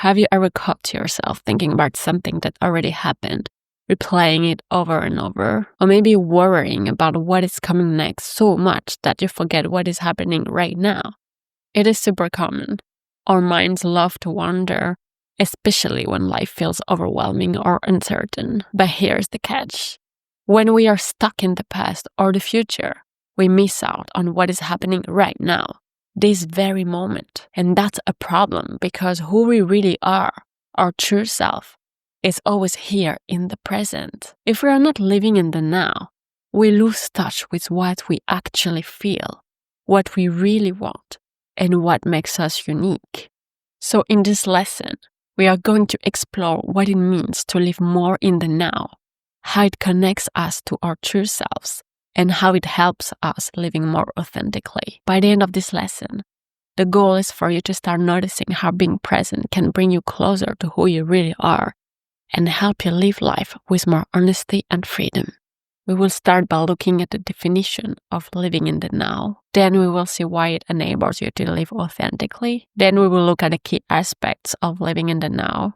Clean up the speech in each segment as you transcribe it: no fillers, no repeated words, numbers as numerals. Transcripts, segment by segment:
Have you ever caught yourself thinking about something that already happened, replaying it over and over? Or maybe worrying about what is coming next so much that you forget what is happening right now? It is super common. Our minds love to wander, especially when life feels overwhelming or uncertain. But here's the catch. When we are stuck in the past or the future, we miss out on what is happening right now, this very moment. And that's a problem because who we really are, our true self, is always here in the present. If we are not living in the now, we lose touch with what we actually feel, what we really want, and what makes us unique. So in this lesson, we are going to explore what it means to live more in the now, how it connects us to our true selves, and how it helps us living more authentically. By the end of this lesson, the goal is for you to start noticing how being present can bring you closer to who you really are and help you live life with more honesty and freedom. We will start by looking at the definition of living in the now. Then we will see why it enables you to live authentically. Then we will look at the key aspects of living in the now.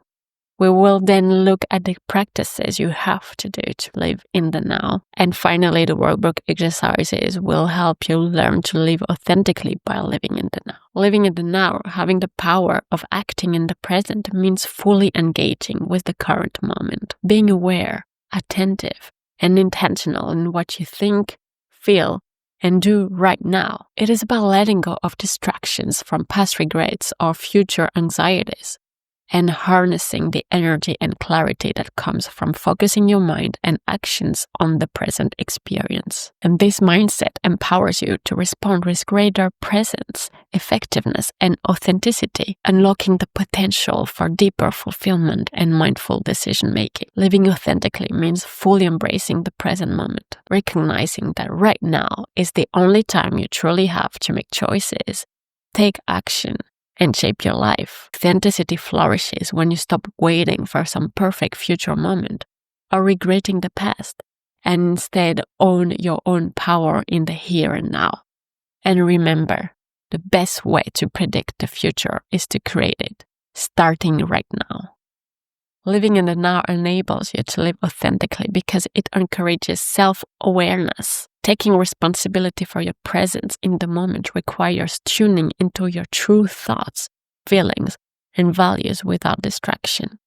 We will then look at the practices you have to do to live in the now. And finally, the workbook exercises will help you learn to live authentically by living in the now. Living in the now, having the power of acting in the present, means fully engaging with the current moment, being aware, attentive, and intentional in what you think, feel, and do right now. It is about letting go of distractions from past regrets or future anxieties and harnessing the energy and clarity that comes from focusing your mind and actions on the present experience. And this mindset empowers you to respond with greater presence, effectiveness, and authenticity, unlocking the potential for deeper fulfillment and mindful decision-making. Living authentically means fully embracing the present moment, recognizing that right now is the only time you truly have to make choices, take action, and shape your life. Authenticity flourishes when you stop waiting for some perfect future moment or regretting the past and instead own your own power in the here and now. And remember, the best way to predict the future is to create it, starting right now. Living in the now enables you to live authentically because it encourages self-awareness. Taking responsibility for your presence in the moment requires tuning into your true thoughts, feelings, and values without distraction.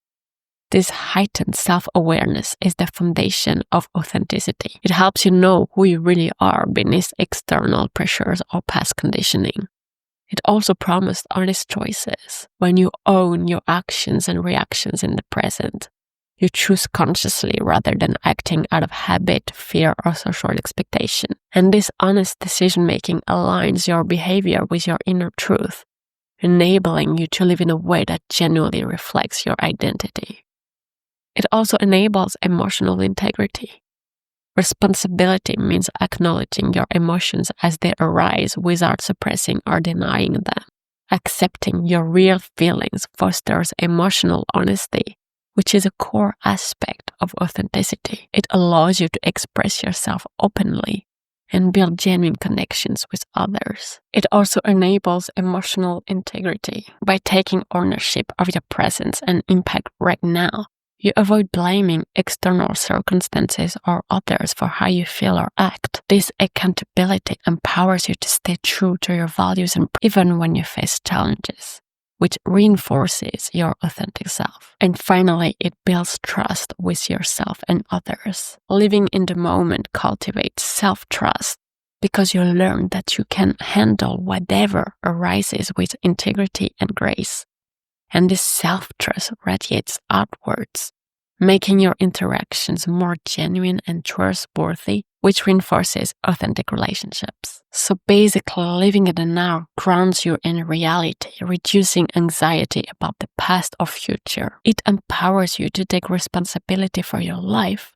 This heightened self-awareness is the foundation of authenticity. It helps you know who you really are beneath external pressures or past conditioning. It also promised honest choices. When you own your actions and reactions in the present, you choose consciously rather than acting out of habit, fear, or social expectation. And this honest decision-making aligns your behavior with your inner truth, enabling you to live in a way that genuinely reflects your identity. It also enables emotional integrity. Responsibility means acknowledging your emotions as they arise without suppressing or denying them. Accepting your real feelings fosters emotional honesty, which is a core aspect of authenticity. It allows you to express yourself openly and build genuine connections with others. It also enables emotional integrity. By taking ownership of your presence and impact right now, you avoid blaming external circumstances or others for how you feel or act. This accountability empowers you to stay true to your values and even when you face challenges, which reinforces your authentic self. And finally, it builds trust with yourself and others. Living in the moment cultivates self-trust because you learn that you can handle whatever arises with integrity and grace. And this self-trust radiates outwards, making your interactions more genuine and trustworthy, which reinforces authentic relationships. So basically, living in the now grounds you in reality, reducing anxiety about the past or future. It empowers you to take responsibility for your life,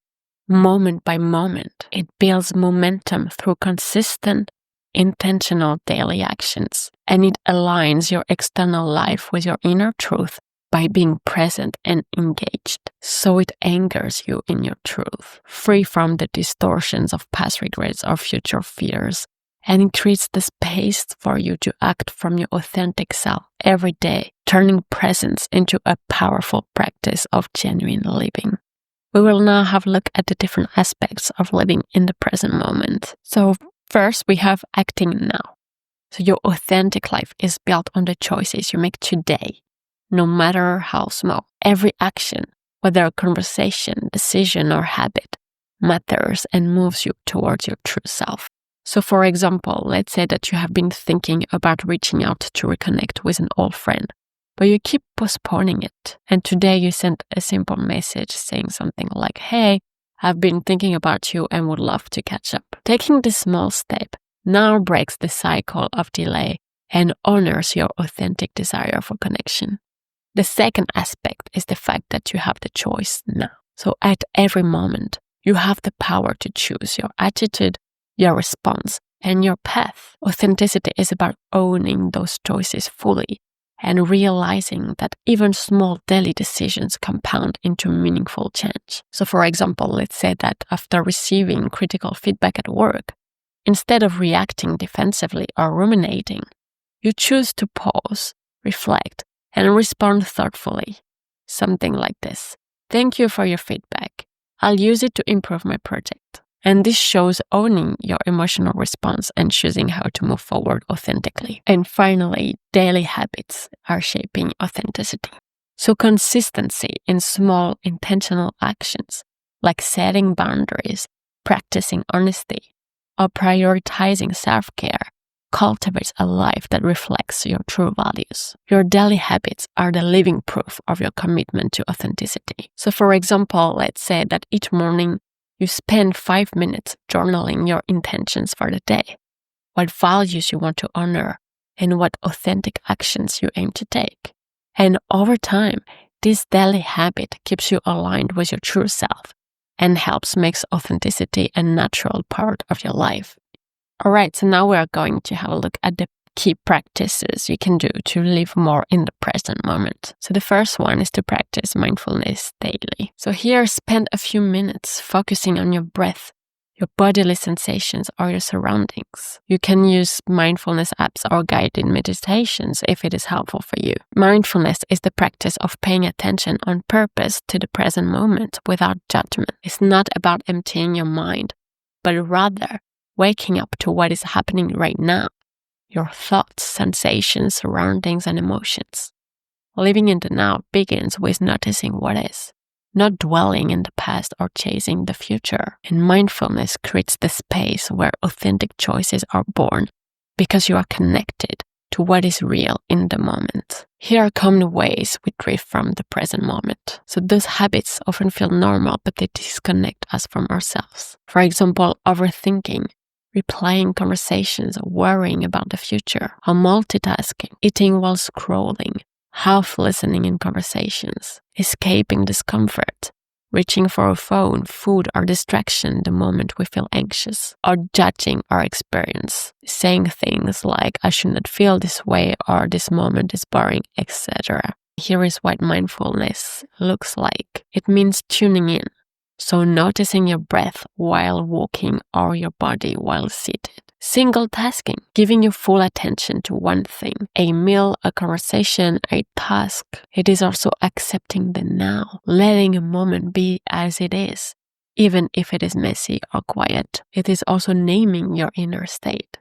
moment by moment. It builds momentum through consistent, intentional daily actions, and it aligns your external life with your inner truth by being present and engaged. So it anchors you in your truth, free from the distortions of past regrets or future fears, and it creates the space for you to act from your authentic self every day, turning presence into a powerful practice of genuine living. We will now have a look at the different aspects of living in the present moment. So first, we have acting now. So your authentic life is built on the choices you make today, no matter how small. Every action, whether a conversation, decision, or habit, matters and moves you towards your true self. So for example, let's say that you have been thinking about reaching out to reconnect with an old friend, but you keep postponing it. And today you sent a simple message saying something like, "Hey, I've been thinking about you and would love to catch up." Taking this small step now breaks the cycle of delay and honors your authentic desire for connection. The second aspect is the fact that you have the choice now. So at every moment, you have the power to choose your attitude, your response, and your path. Authenticity is about owning those choices fully and realizing that even small daily decisions compound into meaningful change. So for example, let's say that after receiving critical feedback at work, instead of reacting defensively or ruminating, you choose to pause, reflect, and respond thoughtfully. Something like this: "Thank you for your feedback. I'll use it to improve my project." And this shows owning your emotional response and choosing how to move forward authentically. And finally, daily habits are shaping authenticity. So consistency in small intentional actions, like setting boundaries, practicing honesty, or prioritizing self-care, cultivates a life that reflects your true values. Your daily habits are the living proof of your commitment to authenticity. So for example, let's say that each morning you spend 5 minutes journaling your intentions for the day, what values you want to honor, and what authentic actions you aim to take. And over time, this daily habit keeps you aligned with your true self and helps make authenticity a natural part of your life. All right, so now we are going to have a look at the key practices you can do to live more in the present moment. So the first one is to practice mindfulness daily. So here, spend a few minutes focusing on your breath, your bodily sensations, or your surroundings. You can use mindfulness apps or guided meditations if it is helpful for you. Mindfulness is the practice of paying attention on purpose to the present moment without judgment. It's not about emptying your mind, but rather waking up to what is happening right now, your thoughts, sensations, surroundings, and emotions. Living in the now begins with noticing what is, not dwelling in the past or chasing the future. And mindfulness creates the space where authentic choices are born because you are connected to what is real in the moment. Here are common ways we drift from the present moment. So those habits often feel normal, but they disconnect us from ourselves. For example, overthinking, replaying conversations, worrying about the future, or multitasking, eating while scrolling, half listening in conversations, escaping discomfort, reaching for a phone, food, or distraction the moment we feel anxious, or judging our experience, saying things like, "I should not feel this way," or "this moment is boring," etc. Here is what mindfulness looks like. It means tuning in. So noticing your breath while walking or your body while seated. Single tasking, giving your full attention to one thing, a meal, a conversation, a task. It is also accepting the now, letting a moment be as it is, even if it is messy or quiet. It is also naming your inner state,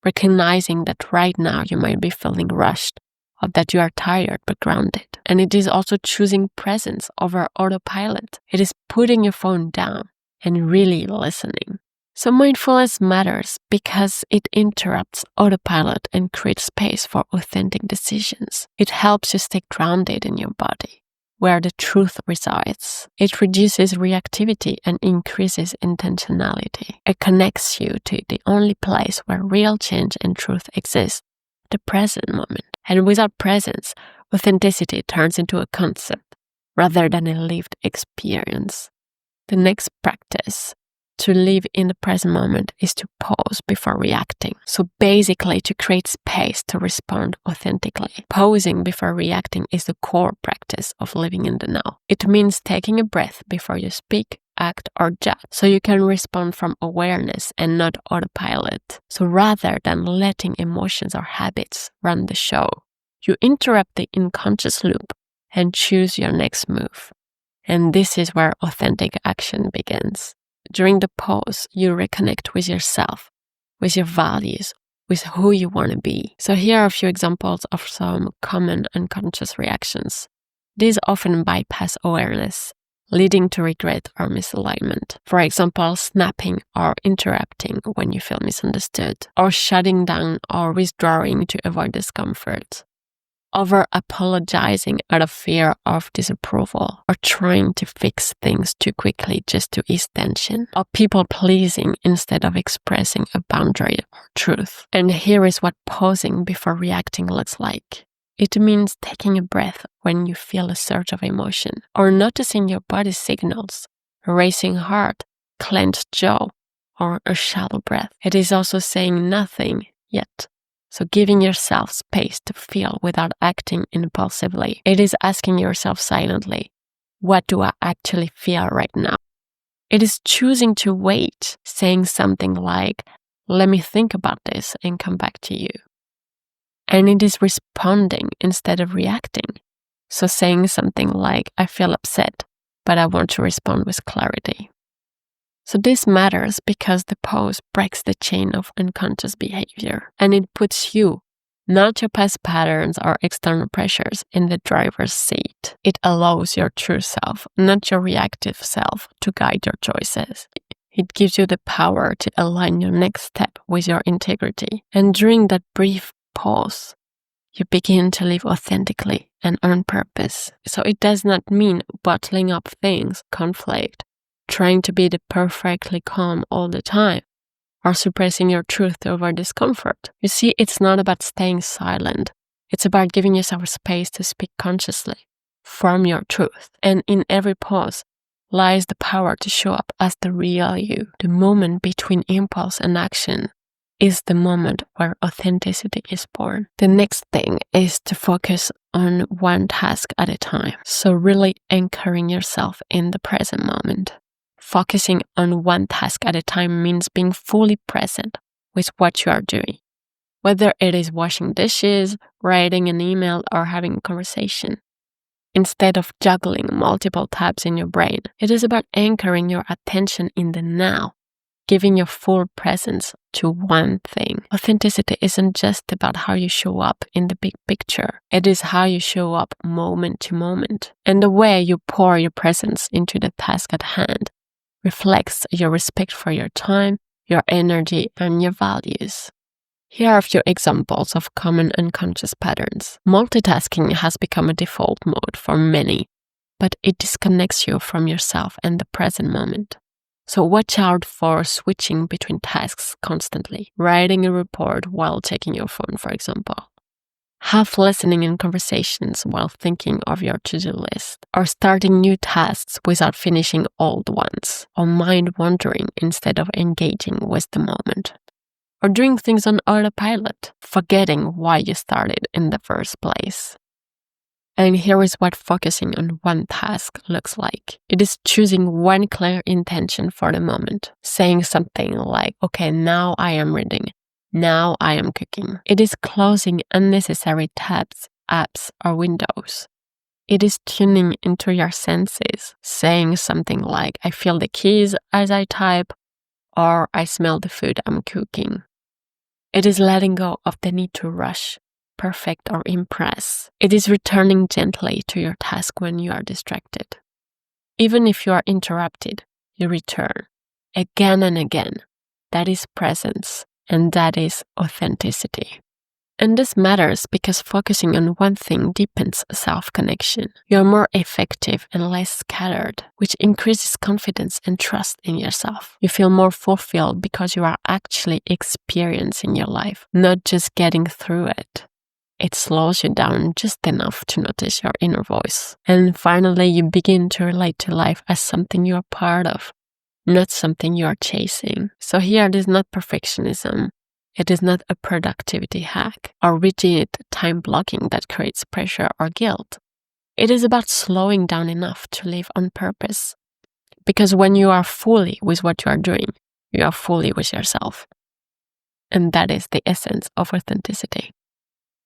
recognizing that right now you might be feeling rushed, or that you are tired but grounded. And it is also choosing presence over autopilot. It is putting your phone down and really listening. So mindfulness matters because it interrupts autopilot and creates space for authentic decisions. It helps you stay grounded in your body, where the truth resides. It reduces reactivity and increases intentionality. It connects you to the only place where real change and truth exist, the present moment. And without presence, authenticity turns into a concept rather than a lived experience. The next practice to live in the present moment is to pause before reacting. So basically, to create space to respond authentically. Pausing before reacting is the core practice of living in the now. It means taking a breath before you speak, react or judge. So you can respond from awareness and not autopilot. So rather than letting emotions or habits run the show, you interrupt the unconscious loop and choose your next move. And this is where authentic action begins. During the pause, you reconnect with yourself, with your values, with who you want to be. So here are a few examples of some common unconscious reactions. These often bypass awareness, leading to regret or misalignment. For example, snapping or interrupting when you feel misunderstood, or shutting down or withdrawing to avoid discomfort. Over-apologizing out of fear of disapproval, or trying to fix things too quickly just to ease tension, or people-pleasing instead of expressing a boundary or truth. And here is what pausing before reacting looks like. It means taking a breath when you feel a surge of emotion, or noticing your body's signals, a racing heart, clenched jaw, or a shallow breath. It is also saying nothing yet. So giving yourself space to feel without acting impulsively. It is asking yourself silently, what do I actually feel right now? It is choosing to wait, saying something like, let me think about this and come back to you. And it is responding instead of reacting. So saying something like, I feel upset, but I want to respond with clarity. So this matters because the pause breaks the chain of unconscious behavior, and it puts you, not your past patterns or external pressures, in the driver's seat. It allows your true self, not your reactive self, to guide your choices. It gives you the power to align your next step with your integrity. And during that brief pause, you begin to live authentically and on purpose. So it does not mean bottling up things, conflict, trying to be the perfectly calm all the time, or suppressing your truth over discomfort. You see, it's not about staying silent. It's about giving yourself space to speak consciously from your truth. And in every pause lies the power to show up as the real you. The moment between impulse and action is the moment where authenticity is born. The next thing is to focus on one task at a time. So really anchoring yourself in the present moment. Focusing on one task at a time means being fully present with what you are doing. Whether it is washing dishes, writing an email, or having a conversation. Instead of juggling multiple tabs in your brain, it is about anchoring your attention in the now, giving your full presence to one thing. Authenticity isn't just about how you show up in the big picture. It is how you show up moment to moment. And the way you pour your presence into the task at hand reflects your respect for your time, your energy, and your values. Here are a few examples of common unconscious patterns. Multitasking has become a default mode for many, but it disconnects you from yourself and the present moment. So watch out for switching between tasks constantly. Writing a report while checking your phone, for example. Half listening in conversations while thinking of your to-do list, or starting new tasks without finishing old ones, or mind wandering instead of engaging with the moment, or doing things on autopilot, forgetting why you started in the first place. And here is what focusing on one task looks like. It is choosing one clear intention for the moment, saying something like, okay, now I am reading. Now I am cooking. It is closing unnecessary tabs, apps, or windows. It is tuning into your senses, saying something like, I feel the keys as I type, or I smell the food I'm cooking. It is letting go of the need to rush, perfect, or impress. It is returning gently to your task when you are distracted. Even if you are interrupted, you return again and again. That is presence. And that is authenticity. And this matters because focusing on one thing deepens self-connection. You are more effective and less scattered, which increases confidence and trust in yourself. You feel more fulfilled because you are actually experiencing your life, not just getting through it. It slows you down just enough to notice your inner voice. And finally, you begin to relate to life as something you are part of, not something you are chasing. So here it is not perfectionism. It is not a productivity hack or rigid time blocking that creates pressure or guilt. It is about slowing down enough to live on purpose, Because when you are fully with what you are doing, you are fully with yourself. And that is the essence of authenticity.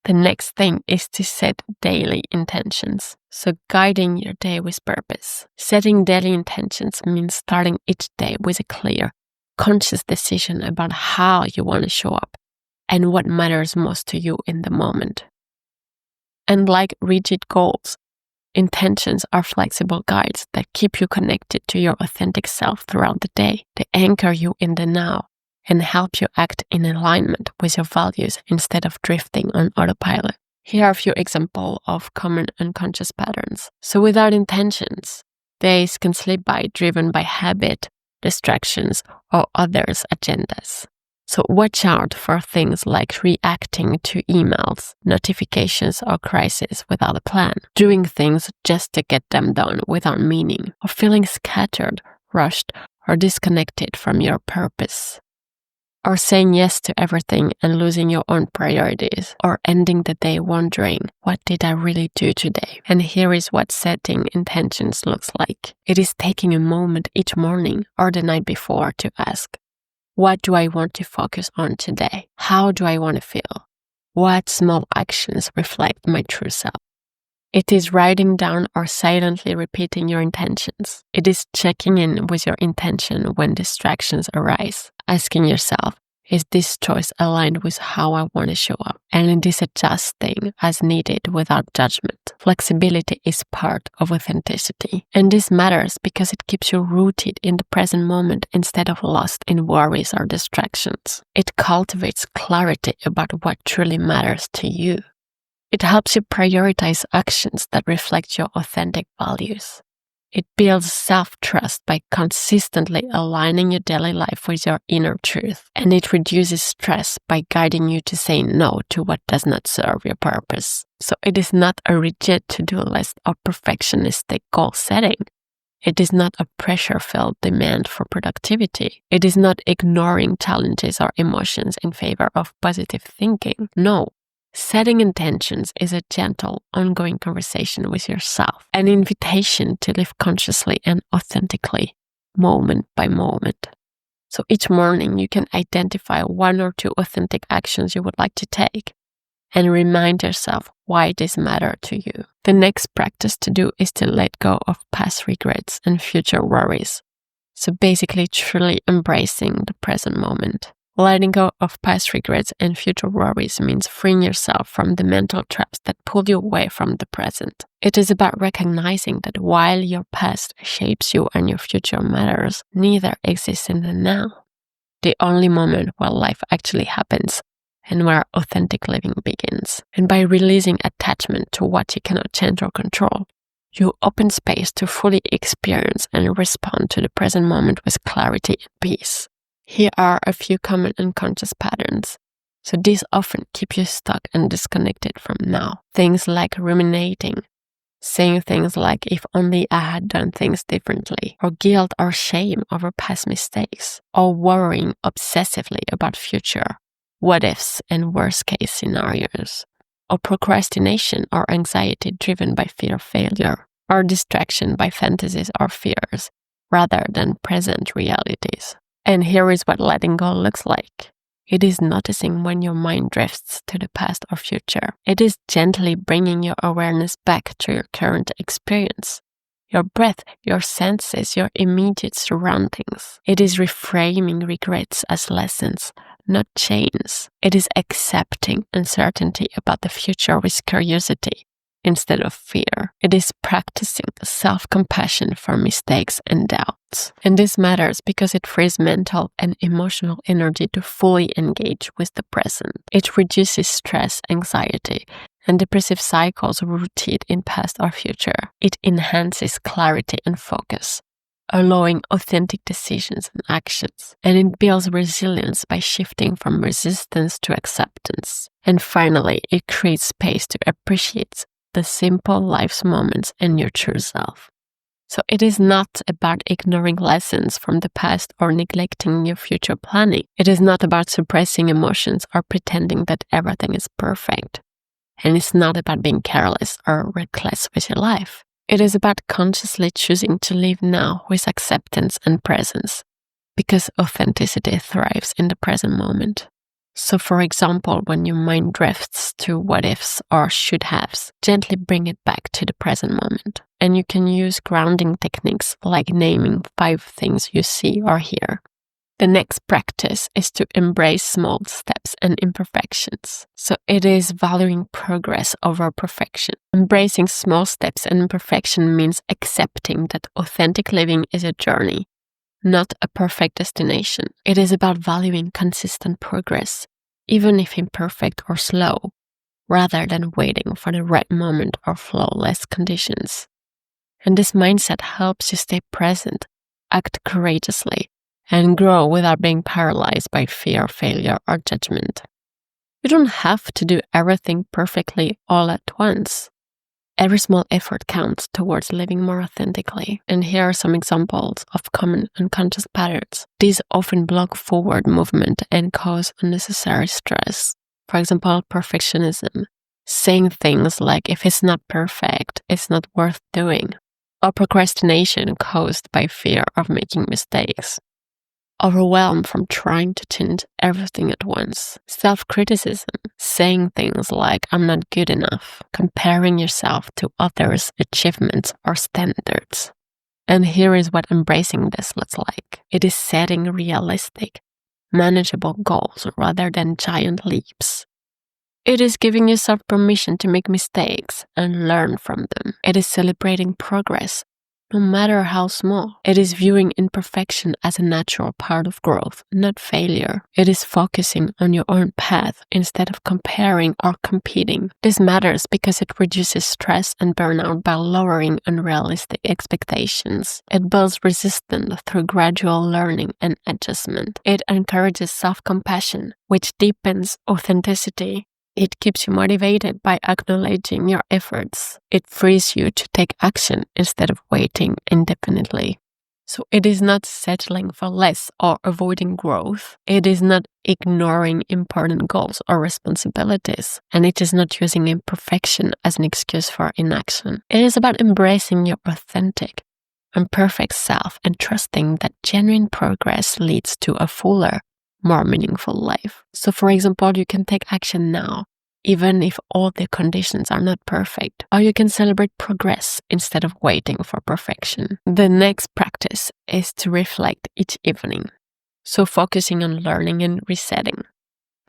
The next thing is to set daily intentions. So guiding your day with purpose. Setting daily intentions means starting each day with a clear, conscious decision about how you want to show up and what matters most to you in the moment. And like rigid goals, intentions are flexible guides that keep you connected to your authentic self throughout the day. They anchor you in the now and help you act in alignment with your values instead of drifting on autopilot. Here are a few examples of common unconscious patterns. So without intentions, days can slip by driven by habit, distractions, or others' agendas. So watch out for things like reacting to emails, notifications, or crises without a plan, doing things just to get them done without meaning, or feeling scattered, rushed, or disconnected from your purpose. Or saying yes to everything and losing your own priorities, or ending the day wondering, what did I really do today? And here is what setting intentions looks like. It is taking a moment each morning or the night before to ask, what do I want to focus on today? How do I want to feel? What small actions reflect my true self? It is writing down or silently repeating your intentions. It is checking in with your intention when distractions arise, asking yourself, is this choice aligned with how I want to show up? And it is adjusting as needed without judgment. Flexibility is part of authenticity. And this matters because it keeps you rooted in the present moment instead of lost in worries or distractions. It cultivates clarity about what truly matters to you. It helps you prioritize actions that reflect your authentic values. It builds self-trust by consistently aligning your daily life with your inner truth. And it reduces stress by guiding you to say no to what does not serve your purpose. So it is not a rigid to-do list or perfectionistic goal setting. It is not a pressure-filled demand for productivity. It is not ignoring challenges or emotions in favor of positive thinking. No. Setting intentions is a gentle, ongoing conversation with yourself, an invitation to live consciously and authentically, moment by moment. So each morning you can identify 1 or 2 authentic actions you would like to take and remind yourself why this matter to you. The next practice to do is to let go of past regrets and future worries. So basically truly embracing the present moment. Letting go of past regrets and future worries means freeing yourself from the mental traps that pull you away from the present. It is about recognizing that while your past shapes you and your future matters, neither exists in the now. The only moment where life actually happens and where authentic living begins. And by releasing attachment to what you cannot change or control, you open space to fully experience and respond to the present moment with clarity and peace. Here are a few common unconscious patterns. So these often keep you stuck and disconnected from now. Things like ruminating, saying things like, if only I had done things differently, or guilt or shame over past mistakes, or worrying obsessively about future what ifs and worst case scenarios, or procrastination or anxiety driven by fear of failure, or distraction by fantasies or fears rather than present realities. And here is what letting go looks like. It is noticing when your mind drifts to the past or future. It is gently bringing your awareness back to your current experience, your breath, your senses, your immediate surroundings. It is reframing regrets as lessons, not chains. It is accepting uncertainty about the future with curiosity instead of fear. It is practicing self-compassion for mistakes and doubts. And this matters because it frees mental and emotional energy to fully engage with the present. It reduces stress, anxiety, and depressive cycles rooted in past or future. It enhances clarity and focus, allowing authentic decisions and actions. And it builds resilience by shifting from resistance to acceptance. And finally, it creates space to appreciate the simple life's moments and your true self. So it is not about ignoring lessons from the past or neglecting your future planning. It is not about suppressing emotions or pretending that everything is perfect. And it's not about being careless or reckless with your life. It is about consciously choosing to live now with acceptance and presence, because authenticity thrives in the present moment. So for example, when your mind drifts to what ifs or should haves, gently bring it back to the present moment. And you can use grounding techniques like naming 5 things you see or hear. The next practice is to embrace small steps and imperfections. So it is valuing progress over perfection. Embracing small steps and imperfection means accepting that authentic living is a journey, not a perfect destination. It is about valuing consistent progress, even if imperfect or slow, rather than waiting for the right moment or flawless conditions. And this mindset helps you stay present, act courageously, and grow without being paralyzed by fear, failure, or judgment. You don't have to do everything perfectly all at once. Every small effort counts towards living more authentically. And here are some examples of common unconscious patterns. These often block forward movement and cause unnecessary stress. For example, perfectionism. Saying things like, if it's not perfect, it's not worth doing. Or procrastination caused by fear of making mistakes. Overwhelm from trying to change everything at once. Self-criticism, saying things like, I'm not good enough, comparing yourself to others' achievements or standards. And here is what embracing this looks like. It is setting realistic, manageable goals rather than giant leaps. It is giving yourself permission to make mistakes and learn from them. It is celebrating progress, no matter how small. It is viewing imperfection as a natural part of growth, not failure. It is focusing on your own path instead of comparing or competing. This matters because it reduces stress and burnout by lowering unrealistic expectations. It builds resistance through gradual learning and adjustment. It encourages self-compassion, which deepens authenticity. It keeps you motivated by acknowledging your efforts. It frees you to take action instead of waiting indefinitely. So it is not settling for less or avoiding growth. It is not ignoring important goals or responsibilities. And it is not using imperfection as an excuse for inaction. It is about embracing your authentic, imperfect self and trusting that genuine progress leads to a fuller, more meaningful life. So for example, you can take action now, even if all the conditions are not perfect, or you can celebrate progress instead of waiting for perfection. The next practice is to reflect each evening. So focusing on learning and resetting.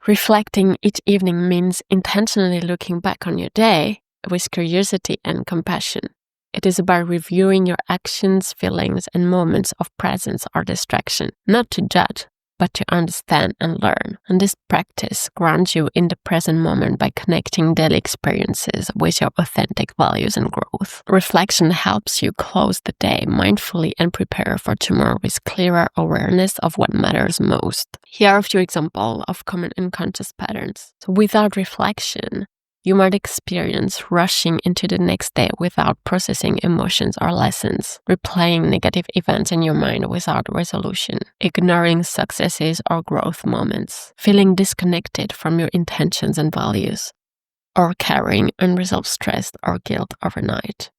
Reflecting each evening means intentionally looking back on your day with curiosity and compassion. It is about reviewing your actions, feelings, and moments of presence or distraction, not to judge, but to understand and learn. And this practice grounds you in the present moment by connecting daily experiences with your authentic values and growth. Reflection helps you close the day mindfully and prepare for tomorrow with clearer awareness of what matters most. Here are a few examples of common unconscious patterns. So without reflection, you might experience rushing into the next day without processing emotions or lessons, replaying negative events in your mind without resolution, ignoring successes or growth moments, feeling disconnected from your intentions and values, or carrying unresolved stress or guilt overnight.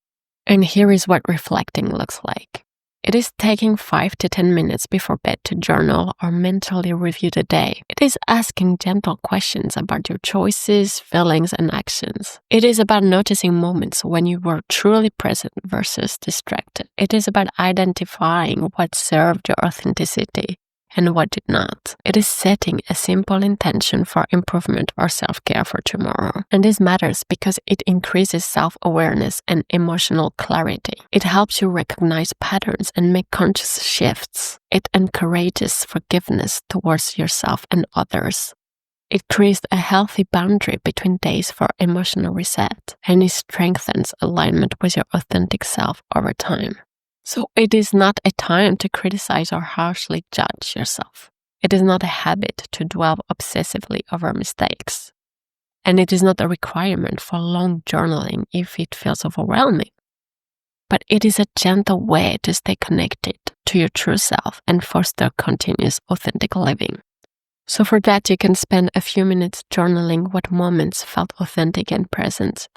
And here is what reflecting looks like. It is taking 5 to 10 minutes before bed to journal or mentally review the day. It is asking gentle questions about your choices, feelings, and actions. It is about noticing moments when you were truly present versus distracted. It is about identifying what served your authenticity and what did not. It is setting a simple intention for improvement or self-care for tomorrow. And this matters because it increases self-awareness and emotional clarity. It helps you recognize patterns and make conscious shifts. It encourages forgiveness towards yourself and others. It creates a healthy boundary between days for emotional reset, and it strengthens alignment with your authentic self over time. So it is not a time to criticize or harshly judge yourself. It is not a habit to dwell obsessively over mistakes. And it is not a requirement for long journaling if it feels overwhelming. But it is a gentle way to stay connected to your true self and foster continuous authentic living. So for that, you can spend a few minutes journaling what moments felt authentic and present.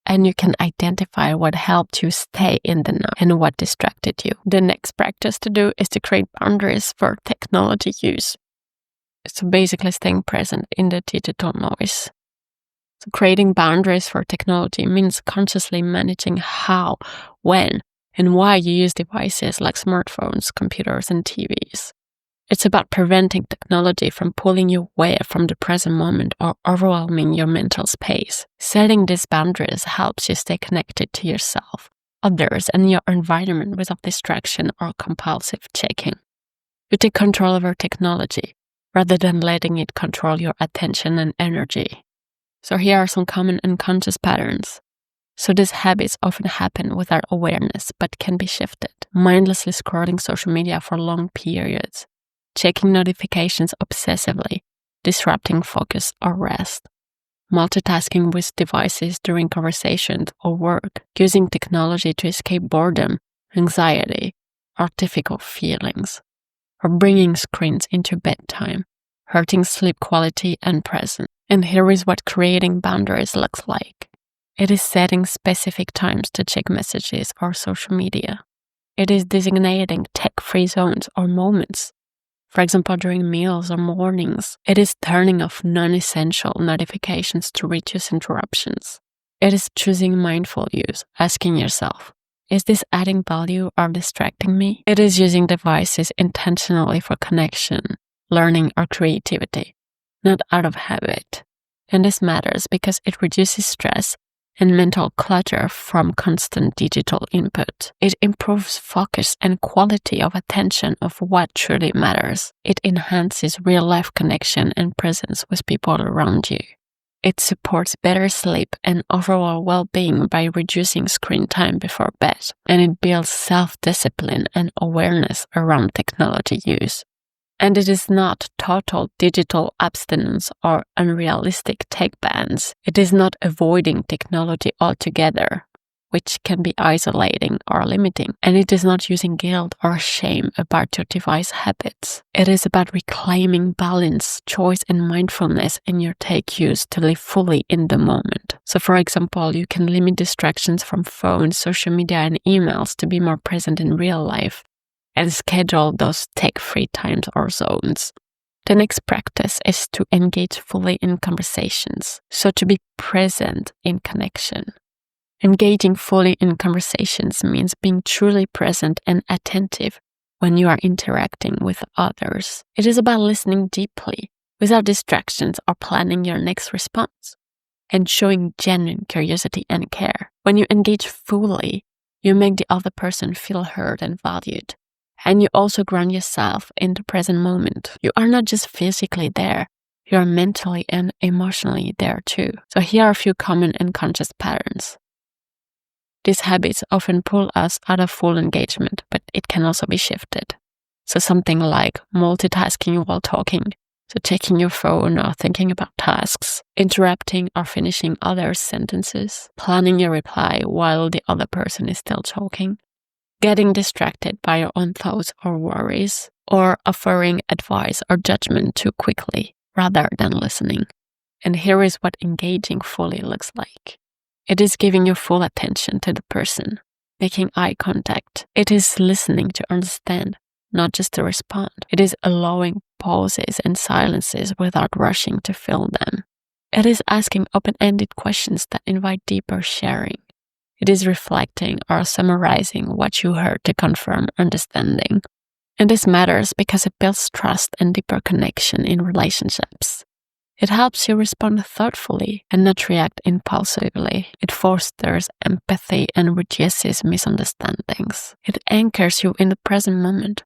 and you can identify what helped you stay in the now and what distracted you. The next practice to do is to create boundaries for technology use. So basically staying present in the digital noise. So creating boundaries for technology means consciously managing how, when, and why you use devices like smartphones, computers, and TVs. It's about preventing technology from pulling you away from the present moment or overwhelming your mental space. Setting these boundaries helps you stay connected to yourself, others, and your environment without distraction or compulsive checking. You take control over technology rather than letting it control your attention and energy. So here are some common unconscious patterns. So these habits often happen without awareness but can be shifted. Mindlessly scrolling social media for long periods. Checking notifications obsessively, disrupting focus or rest. Multitasking with devices during conversations or work. Using technology to escape boredom, anxiety, or difficult feelings. Or bringing screens into bedtime, hurting sleep quality and presence. And here is what creating boundaries looks like. It is setting specific times to check messages or social media. It is designating tech-free zones or moments. For example, during meals or mornings. It is turning off non-essential notifications to reduce interruptions. It is choosing mindful use, asking yourself, is this adding value or distracting me? It is using devices intentionally for connection, learning, or creativity, not out of habit. And this matters because it reduces stress and mental clutter from constant digital input. It improves focus and quality of attention of what truly matters. It enhances real-life connection and presence with people around you. It supports better sleep and overall well-being by reducing screen time before bed. And it builds self-discipline and awareness around technology use. And it is not total digital abstinence or unrealistic tech bans. It is not avoiding technology altogether, which can be isolating or limiting. And it is not using guilt or shame about your device habits. It is about reclaiming balance, choice, and mindfulness in your tech use to live fully in the moment. So for example, you can limit distractions from phones, social media, and emails to be more present in real life and schedule those tech-free times or zones. The next practice is to engage fully in conversations, so to be present in connection. Engaging fully in conversations means being truly present and attentive when you are interacting with others. It is about listening deeply, without distractions or planning your next response, and showing genuine curiosity and care. When you engage fully, you make the other person feel heard and valued. And you also ground yourself in the present moment. You are not just physically there, you are mentally and emotionally there too. So here are a few common unconscious patterns. These habits often pull us out of full engagement, but it can also be shifted. So something like multitasking while talking, so checking your phone or thinking about tasks, interrupting or finishing others' sentences, planning your reply while the other person is still talking, getting distracted by your own thoughts or worries, or offering advice or judgment too quickly rather than listening. And here is what engaging fully looks like. It is giving your full attention to the person, making eye contact. It is listening to understand, not just to respond. It is allowing pauses and silences without rushing to fill them. It is asking open-ended questions that invite deeper sharing. It is reflecting or summarizing what you heard to confirm understanding. And this matters because it builds trust and deeper connection in relationships. It helps you respond thoughtfully and not react impulsively. It fosters empathy and reduces misunderstandings. It anchors you in the present moment,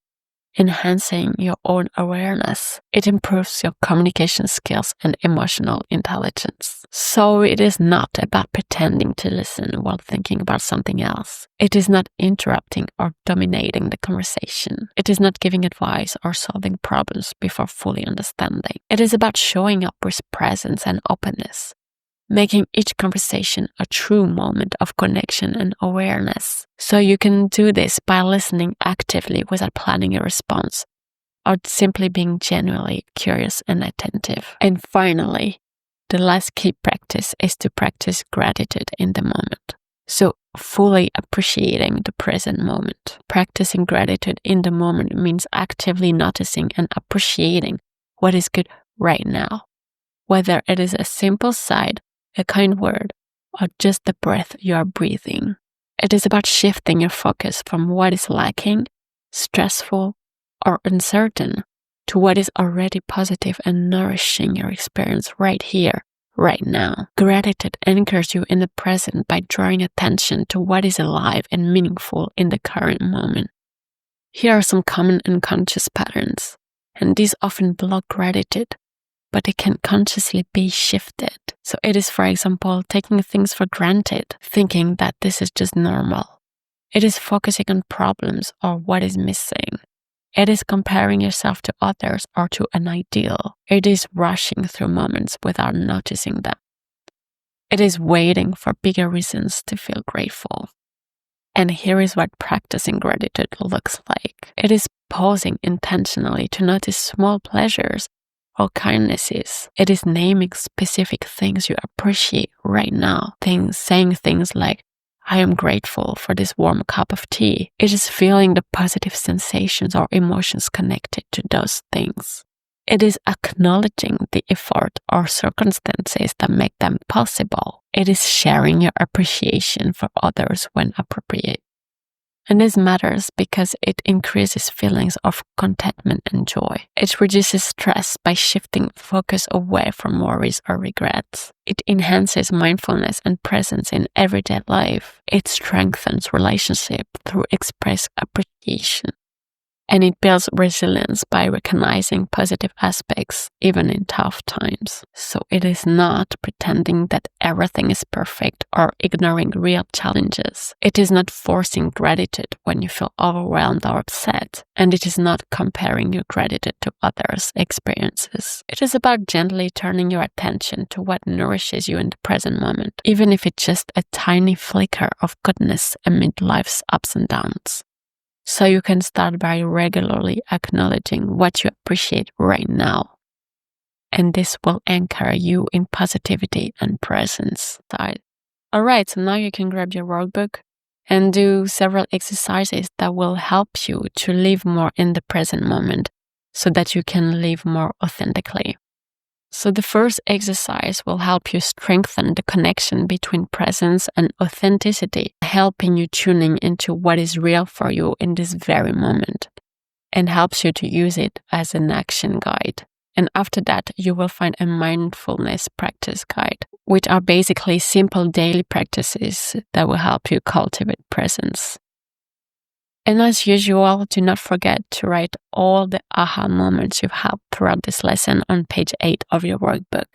enhancing your own awareness. It improves your communication skills and emotional intelligence. So it is not about pretending to listen while thinking about something else. It is not interrupting or dominating the conversation. It is not giving advice or solving problems before fully understanding. It is about showing up with presence and openness, making each conversation a true moment of connection and awareness. So you can do this by listening actively without planning a response, or simply being genuinely curious and attentive. And finally, The last key practice is to practice gratitude in the moment. So fully appreciating the present moment. Practicing gratitude in the moment means actively noticing and appreciating what is good right now. Whether it is a simple sight, a kind word, or just the breath you are breathing. It is about shifting your focus from what is lacking, stressful, or uncertain to what is already positive and nourishing your experience right here, right now. Gratitude anchors you in the present by drawing attention to what is alive and meaningful in the current moment. Here are some common unconscious patterns, and these often block gratitude, but they can consciously be shifted. So it is, for example, taking things for granted, thinking that this is just normal. It is focusing on problems or what is missing. It is comparing yourself to others or to an ideal. It is rushing through moments without noticing them. It is waiting for bigger reasons to feel grateful. And here is what practicing gratitude looks like. It is pausing intentionally to notice small pleasures or kindnesses. It is naming specific things you appreciate right now. Saying things like, I am grateful for this warm cup of tea. It is feeling the positive sensations or emotions connected to those things. It is acknowledging the effort or circumstances that make them possible. It is sharing your appreciation for others when appropriate. And this matters because it increases feelings of contentment and joy. It reduces stress by shifting focus away from worries or regrets. It enhances mindfulness and presence in everyday life. It strengthens relationship through expressed appreciation. And it builds resilience by recognizing positive aspects even in tough times. So it is not pretending that everything is perfect or ignoring real challenges. It is not forcing gratitude when you feel overwhelmed or upset. And it is not comparing your gratitude to others' experiences. It is about gently turning your attention to what nourishes you in the present moment, even if it's just a tiny flicker of goodness amid life's ups and downs. So you can start by regularly acknowledging what you appreciate right now. And this will anchor you in positivity and presence. Alright, so now you can grab your workbook and do several exercises that will help you to live more in the present moment so that you can live more authentically. So the first exercise will help you strengthen the connection between presence and authenticity, helping you tuning into what is real for you in this very moment, and helps you to use it as an action guide. And after that, you will find a mindfulness practice guide, which are basically simple daily practices that will help you cultivate presence. And as usual, do not forget to write all the aha moments you've had throughout this lesson on page 8 of your workbook.